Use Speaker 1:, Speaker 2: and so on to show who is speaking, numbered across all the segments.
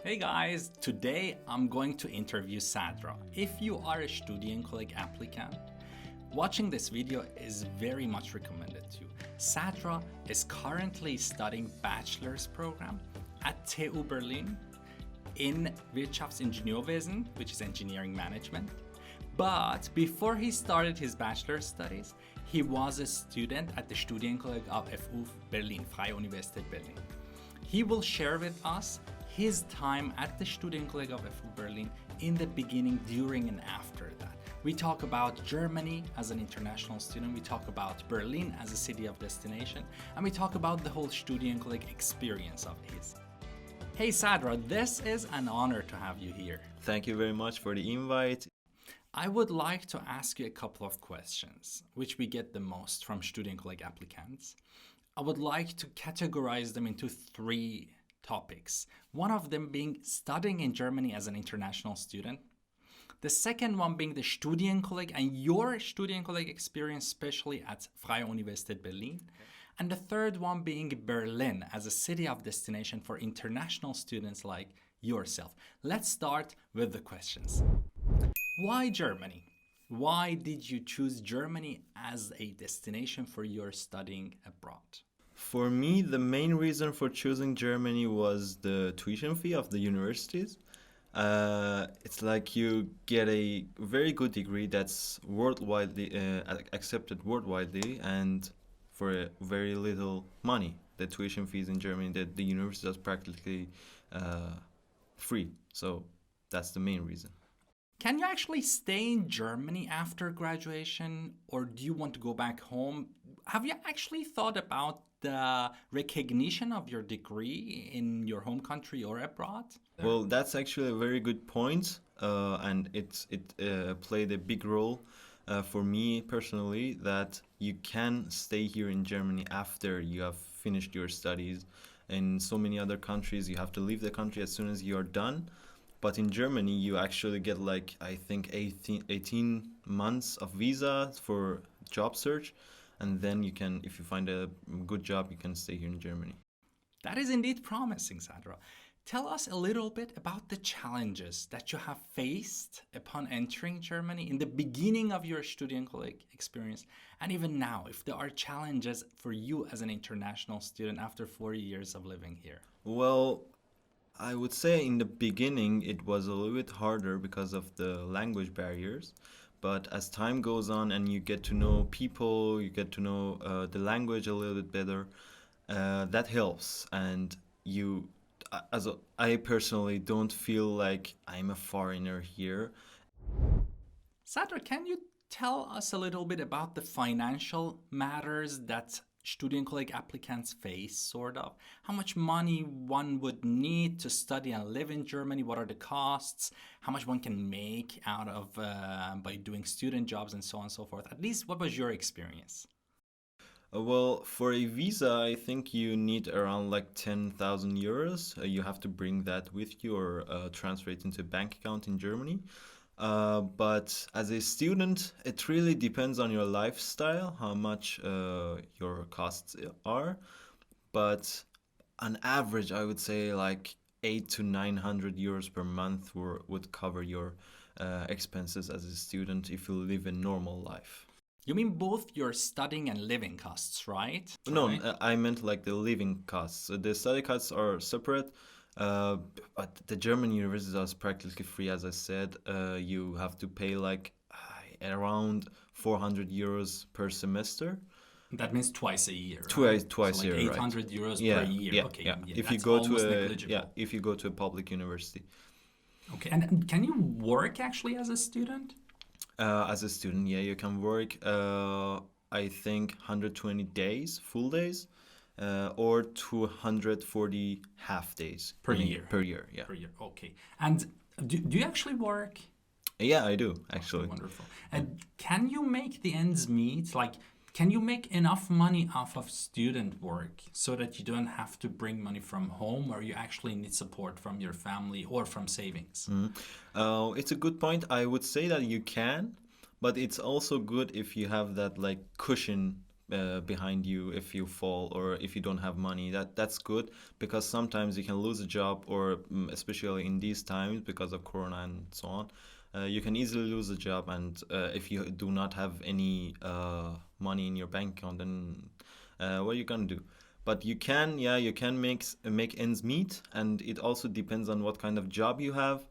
Speaker 1: Hey guys, today I'm going to interview Sadra. If you are a Studienkolleg applicant, watching this video is very much recommended to you. Sadra is currently studying bachelor's program at TU Berlin in Wirtschaftsingenieurwesen, which is engineering management. But before he started his bachelor's studies, he was a student at the Studienkolleg of FU Berlin, Freie Universität Berlin. He will share with us his time at the Studienkolleg of FU Berlin in the beginning, during, and after that. We talk about Germany as an international student, we talk about Berlin as a city of destination, and we talk about the whole Studienkolleg experience of his. Hey Sadra, this is an honor to have you here.
Speaker 2: Thank you very much for the invite.
Speaker 1: I would like to ask you a couple of questions, which we get the most from Studienkolleg applicants. I would like to categorize them into three topics. One of them being studying in Germany as an international student. The second one being the Studienkolleg and your Studienkolleg experience, especially at Freie Universität Berlin. And the third one being Berlin as a city of destination for international students like yourself. Let's start with the questions. Why Germany? Why did you choose Germany as a destination for your studying abroad?
Speaker 2: For me, the main reason for choosing Germany was the tuition fee of the universities. It's like you get a very good degree that's accepted worldwide, and for very little money. The tuition fees in Germany, the university is practically free. So that's the main reason.
Speaker 1: Can you actually stay in Germany after graduation, or do you want to go back home? Have you actually thought about the recognition of your degree in your home country or abroad?
Speaker 2: Well, that's actually a very good point, and it played a big role for me personally, that you can stay here in Germany after you have finished your studies. In so many other countries, you have to leave the country as soon as you are done. But in Germany, you actually get I think 18 months of visa for job search. And then you can, if you find a good job, you can stay here in Germany.
Speaker 1: That is indeed promising, Sadra. Tell us a little bit about the challenges that you have faced upon entering Germany in the beginning of your Studienkolleg experience, and even now, if there are challenges for you as an international student after 4 years of living here.
Speaker 2: Well, I would say in the beginning it was a little bit harder because of the language barriers, but as time goes on and you get to know people, you get to know the language a little bit better, that helps. And I personally don't feel like I'm a foreigner here.
Speaker 1: Sadra, can you tell us a little bit about the financial matters that Studienkolleg applicants face, sort of? How much money one would need to study and live in Germany? What are the costs? How much one can make out of by doing student jobs and so on and so forth? At least, what was your experience?
Speaker 2: Well, for a visa, I think you need around 10,000 euros. You have to bring that with you or transfer it into a bank account in Germany. But as a student, it really depends on your lifestyle, how much your costs are. But on average, I would say 800 to 900 euros per month would cover your expenses as a student if you live a normal life.
Speaker 1: You mean both your studying and living costs, right?
Speaker 2: No, I meant the living costs. The study costs are separate. But the German universities are practically free, as I said. You have to pay around 400 euros per semester.
Speaker 1: That means twice a year.
Speaker 2: Twice
Speaker 1: so
Speaker 2: a year,
Speaker 1: 800
Speaker 2: right?
Speaker 1: euros
Speaker 2: Yeah,
Speaker 1: per year.
Speaker 2: yeah,
Speaker 1: Okay,
Speaker 2: yeah. If you
Speaker 1: that's
Speaker 2: go
Speaker 1: almost
Speaker 2: to
Speaker 1: negligible.
Speaker 2: if you go to a public university.
Speaker 1: Okay, and can you work actually as a student?
Speaker 2: As a student, yeah, you can work. I think 120 days, full days. Or 240 half days
Speaker 1: per year.
Speaker 2: Per year, yeah.
Speaker 1: Per year, okay. And do you actually work?
Speaker 2: Yeah, I do, actually.
Speaker 1: Oh, wonderful. And can you make the ends meet? Can you make enough money off of student work so that you don't have to bring money from home, or you actually need support from your family or from savings?
Speaker 2: It's a good point. I would say that you can, but it's also good if you have that cushion behind you if you fall or if you don't have money. That's good because sometimes you can lose a job or especially in these times because of Corona and so on. You can easily lose a job, and if you do not have any money in your bank account, then what are you gonna do? But you can make ends meet, and it also depends on what kind of job you have.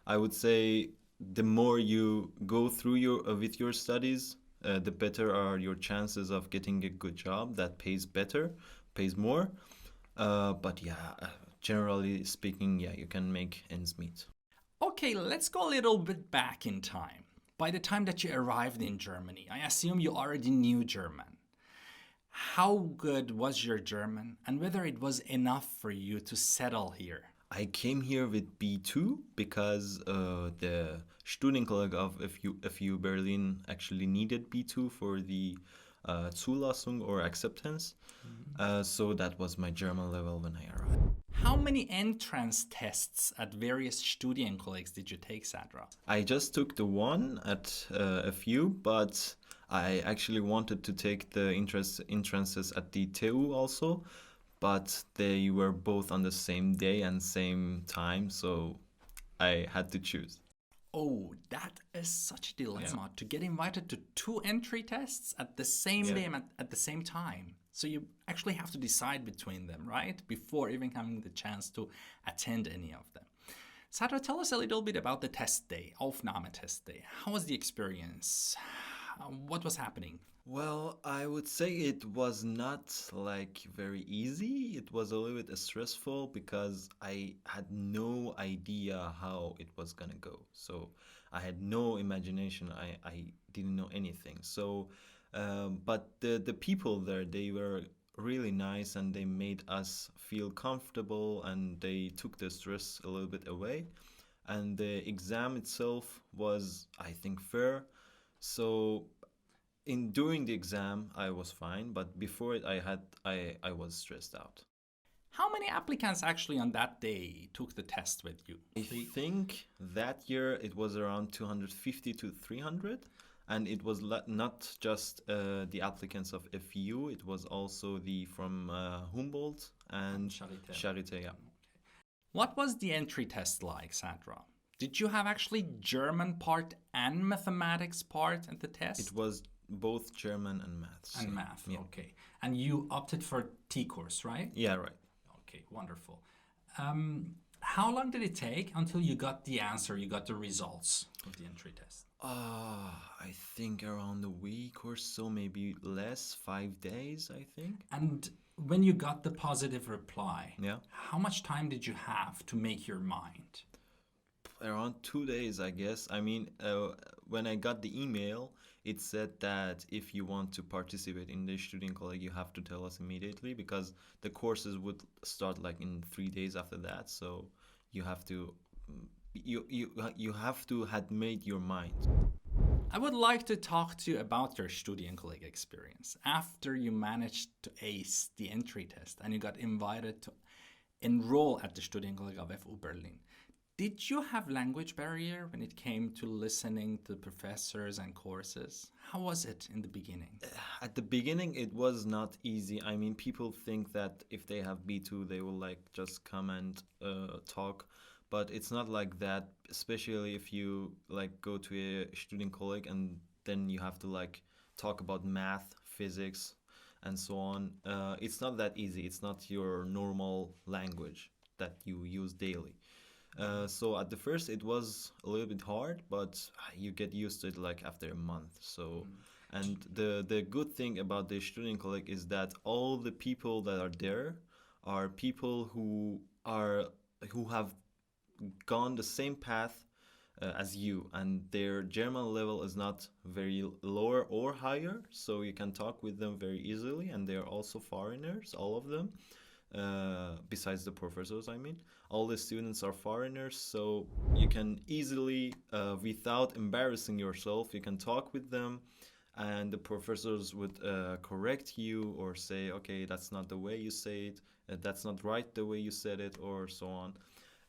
Speaker 2: I would say the more you go through your with your studies, the better are your chances of getting a good job that pays better, pays more. But generally speaking, you can make ends meet.
Speaker 1: Okay, let's go a little bit back in time. By the time that you arrived in Germany, I assume you already knew German. How good was your German, and whether it was enough for you to settle here?
Speaker 2: I came here with B2 because the Studienkolleg of FU Berlin actually needed B2 for the Zulassung or acceptance. So that was my German level when I arrived.
Speaker 1: How many entrance tests at various Studienkollegs did you take, Sadra?
Speaker 2: I just took the one at FU, but I actually wanted to take the entrances at the TU also, but they were both on the same day and same time, so I had to choose.
Speaker 1: Oh, that is such a dilemma to get invited to two entry tests at the same day and at the same time. So you actually have to decide between them, right? Before even having the chance to attend any of them. Sadra, tell us a little bit about the test day, Aufnahmetest day. How was the experience? What was happening?
Speaker 2: Well, I would say it was not like very easy. It was a little bit stressful because I had no idea how it was gonna go. So I had no imagination. I didn't know anything. So, but the people there, they were really nice and they made us feel comfortable and they took the stress a little bit away. And the exam itself was, I think, fair. So during the exam I was fine, but before it I was stressed out.
Speaker 1: How many applicants actually on that day took the test with you?
Speaker 2: I think that year it was around 250 to 300, and it was not just the applicants of FU, it was also the from Humboldt and Charité. Yeah.
Speaker 1: What was the entry test like, Sadra? Did you have actually German part and mathematics part at the test?
Speaker 2: It was both German and maths.
Speaker 1: And math, okay. And you opted for T course, right?
Speaker 2: Yeah, right.
Speaker 1: Okay, wonderful. How long did it take until you got the answer, you got the results of the entry test?
Speaker 2: I think around a week or so, maybe less, 5 days, I think.
Speaker 1: And when you got the positive reply,
Speaker 2: Yeah.
Speaker 1: how much time did you have to make your mind?
Speaker 2: Around 2 days, I guess. I mean, when I got the email, it said that if you want to participate in the Studienkolleg, you have to tell us immediately because the courses would start like in 3 days after that. So you have to, you have to had made your mind.
Speaker 1: I would like to talk to you about your Studienkolleg experience. After you managed to ace the entry test and you got invited to enroll at the Studienkolleg of FU Berlin, did you have language barrier when it came to listening to professors and courses? How was it in the beginning?
Speaker 2: At the beginning, it was not easy. I mean, people think that if they have B2, they will like just come and talk, but it's not like that. Especially if you like go to a Studienkolleg and then you have to like talk about math, physics, and so on. It's not that easy. It's not your normal language that you use daily. So at the first it was a little bit hard, but you get used to it like after a month. So, and the good thing about the Studienkolleg is that all the people that are there are people who have gone the same path as you, and their German level is not very lower or higher, so you can talk with them very easily, and they are also foreigners, all of them. Besides the professors, I mean, all the students are foreigners, so you can easily, without embarrassing yourself, you can talk with them, and the professors would correct you or say, okay, that's not the way you say it, that's not right the way you said it, or so on.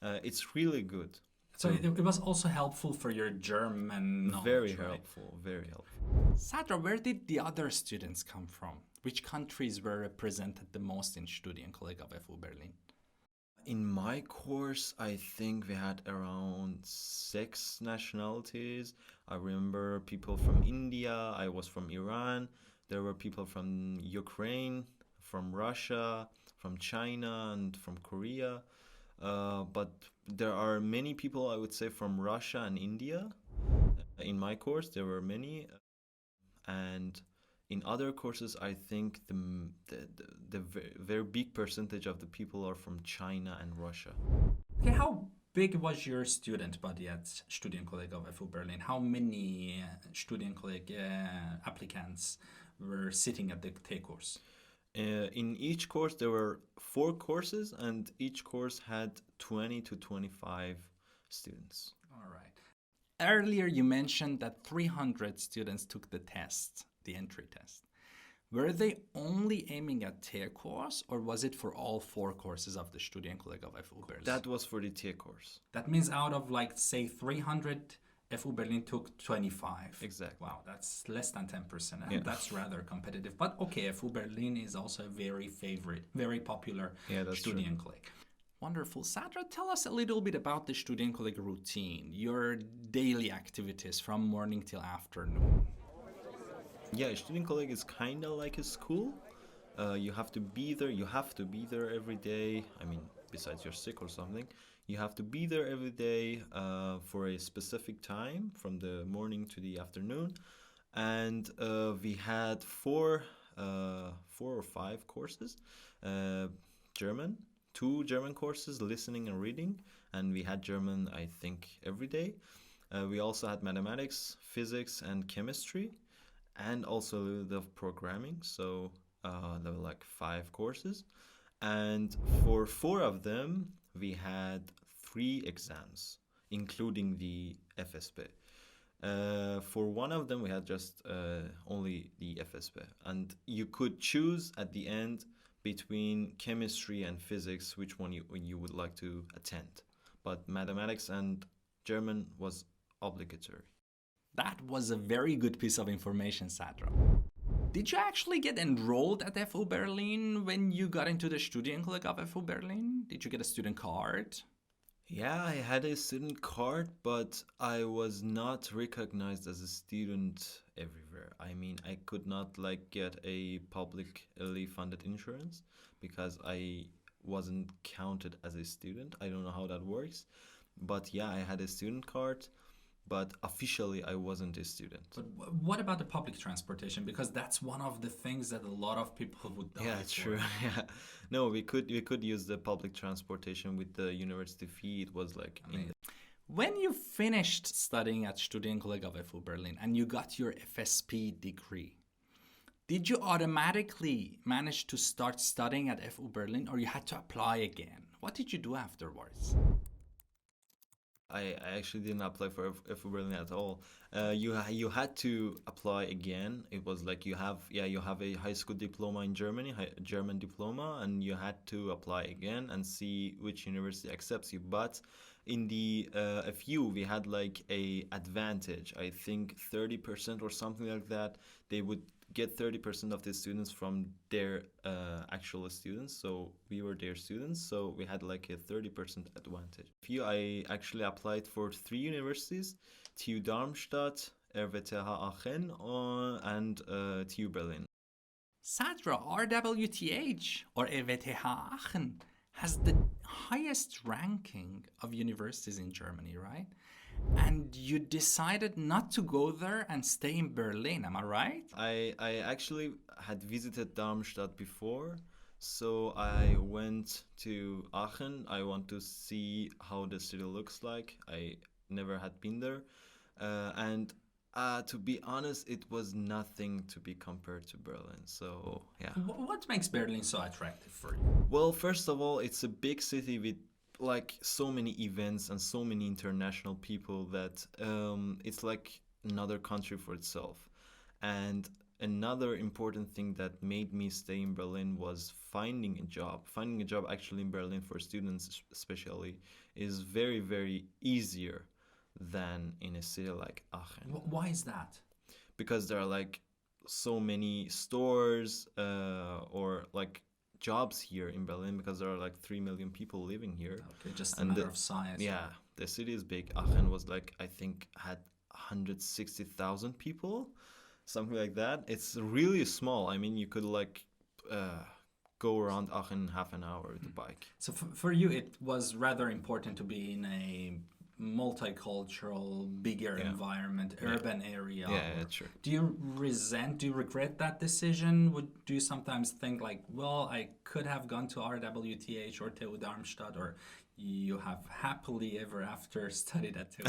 Speaker 2: It's really good.
Speaker 1: So it was also helpful for your German knowledge,
Speaker 2: Very
Speaker 1: right?
Speaker 2: helpful, very helpful.
Speaker 1: Sadra, where did the other students come from? Which countries were represented the most in Studienkolleg of FU Berlin?
Speaker 2: In my course, I think we had around 6 nationalities. I remember people from India, I was from Iran, there were people from Ukraine, from Russia, from China, and from Korea. But there are many people, I would say, from Russia and India. In my course, there were many. And in other courses, I think the very big percentage of the people are from China and Russia.
Speaker 1: Okay, how big was your student body at Studienkolleg of FU Berlin? How many Studienkolleg applicants were sitting at the T course?
Speaker 2: In each course, there were 4 courses, and each course had 20 to 25 students.
Speaker 1: All right. Earlier, you mentioned that 300 students took the test, the entry test. Were they only aiming at T course, or was it for all 4 courses of the Studienkolleg of FU Berlin?
Speaker 2: That was for the T course.
Speaker 1: That means out of, like, say, 300, FU Berlin took 25.
Speaker 2: Exactly.
Speaker 1: Wow, that's less than 10%. And
Speaker 2: Yeah.
Speaker 1: that's rather competitive. But okay, FU Berlin is also a very popular
Speaker 2: Yeah, that's true.
Speaker 1: Studienkolleg. Wonderful. Sadra, tell us a little bit about the Studienkolleg routine, your daily activities from morning till afternoon.
Speaker 2: Yeah, Studienkolleg is kind of like a school. You have to be there. You have to be there every day. I mean, besides you're sick or something, you have to be there every day for a specific time from the morning to the afternoon. And we had four or five courses. German, 2 German courses, listening and reading, and we had German, I think, every day. We also had mathematics, physics, and chemistry, and also a little bit of programming. So there were like 5 courses, and for 4 of them, we had 3 exams, including the FSB. For one of them, we had just only the FSB, and you could choose at the end between chemistry and physics which one you would like to attend. But mathematics and German was obligatory.
Speaker 1: That was a very good piece of information, Sadra. Did you actually get enrolled at FU Berlin when you got into the Studienkolleg of FU Berlin? Did you get a student card?
Speaker 2: Yeah, I had a student card, but I was not recognized as a student everywhere. I mean, I could not like get a publicly funded insurance because I wasn't counted as a student. I don't know how that works. But yeah, I had a student card, but officially I wasn't a student.
Speaker 1: But what about the public transportation? Because that's one of the things that a lot of people would die
Speaker 2: Yeah,
Speaker 1: for.
Speaker 2: true. Yeah. No, we could use the public transportation with the university fee. It was like
Speaker 1: When you finished studying at Studienkolleg of FU Berlin and you got your FSP degree, did you automatically manage to start studying at FU Berlin, or you had to apply again? What did you do afterwards?
Speaker 2: I actually didn't apply for FU Berlin at all. You had to apply again. It was like you have a high school diploma in Germany, German diploma, and you had to apply again and see which university accepts you. But in the FU, we had like a advantage. I think 30% or something like that. They would get 30% of the students from their actual students. So we were their students. So we had like a 30% advantage. I actually applied for 3 universities: TU Darmstadt, RWTH Aachen, and TU Berlin.
Speaker 1: Sadra, RWTH, or RWTH Aachen, has the highest ranking of universities in Germany, right? And you decided not to go there and stay in Berlin, am I right?
Speaker 2: I actually had visited Darmstadt before, so I went to Aachen. I want to see how the city looks like. I never had been there, and to be honest, it was nothing to be compared to Berlin. So yeah.
Speaker 1: What makes Berlin so attractive for you?
Speaker 2: Well, first of all, it's a big city with like so many events and so many international people that it's like another country for itself. And another important thing that made me stay in Berlin was finding a job. Finding a job actually in Berlin for students especially is very, very easier than in a city like Aachen.
Speaker 1: Why is that?
Speaker 2: Because there are like so many stores or like jobs here in Berlin, because there are like 3 million people living here.
Speaker 1: Okay, just a
Speaker 2: And
Speaker 1: matter
Speaker 2: the-
Speaker 1: of size.
Speaker 2: Yeah, the city is big. Aachen was like, I think, had 160,000 people, something like that. It's really small. I mean, you could like go around Aachen in half an hour with a bike.
Speaker 1: So for you, it was rather important to be in a multicultural, bigger
Speaker 2: Yeah.
Speaker 1: environment, urban area.
Speaker 2: Yeah,
Speaker 1: or-
Speaker 2: true.
Speaker 1: Do you regret that decision? Do you sometimes think like, well, I could have gone to RWTH or TU Darmstadt, or you have happily ever after studied at TU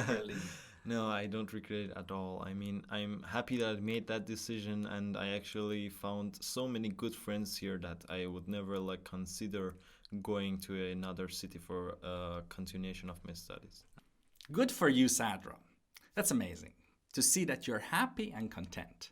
Speaker 1: Berlin?
Speaker 2: No, I don't regret it at all. I mean, I'm happy that I made that decision, and I actually found so many good friends here that I would never like consider going to another city for a continuation of my studies.
Speaker 1: Good for you, Sadra. That's amazing to see that you're happy and content.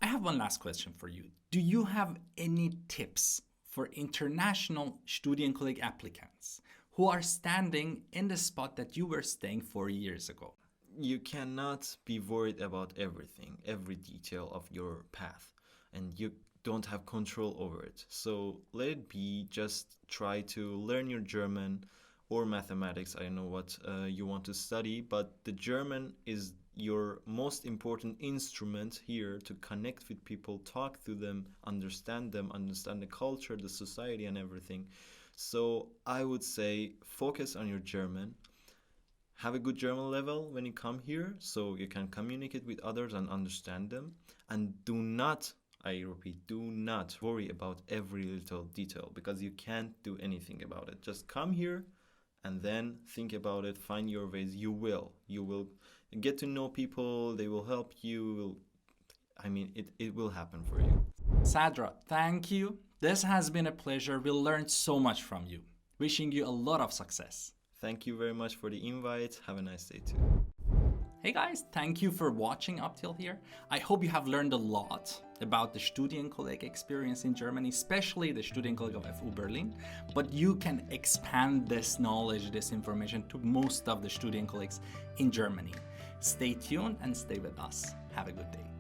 Speaker 1: I have one last question for you. Do you have any tips for international Studienkolleg applicants who are standing in the spot that you were staying 4 years ago?
Speaker 2: You cannot be worried about everything, every detail of your path, and you don't have control over it. So let it be, just try to learn your German or mathematics. I know what you want to study, but the German is your most important instrument here to connect with people, talk to them, understand the culture, the society, and everything. So I would say focus on your German. Have a good German level when you come here so you can communicate with others and understand them. And do not, I repeat, do not worry about every little detail, because you can't do anything about it. Just come here and then think about it, find your ways. You will get to know people, they will help you. It will happen for you.
Speaker 1: Sadra, thank you. This has been a pleasure. We learned so much from you. Wishing you a lot of success.
Speaker 2: Thank you very much for the invite. Have a nice day too.
Speaker 1: Hey guys, thank you for watching up till here. I hope you have learned a lot about the Studienkolleg experience in Germany, especially the Studienkolleg of FU Berlin, but you can expand this knowledge, this information to most of the Studienkollegs in Germany. Stay tuned and stay with us. Have a good day.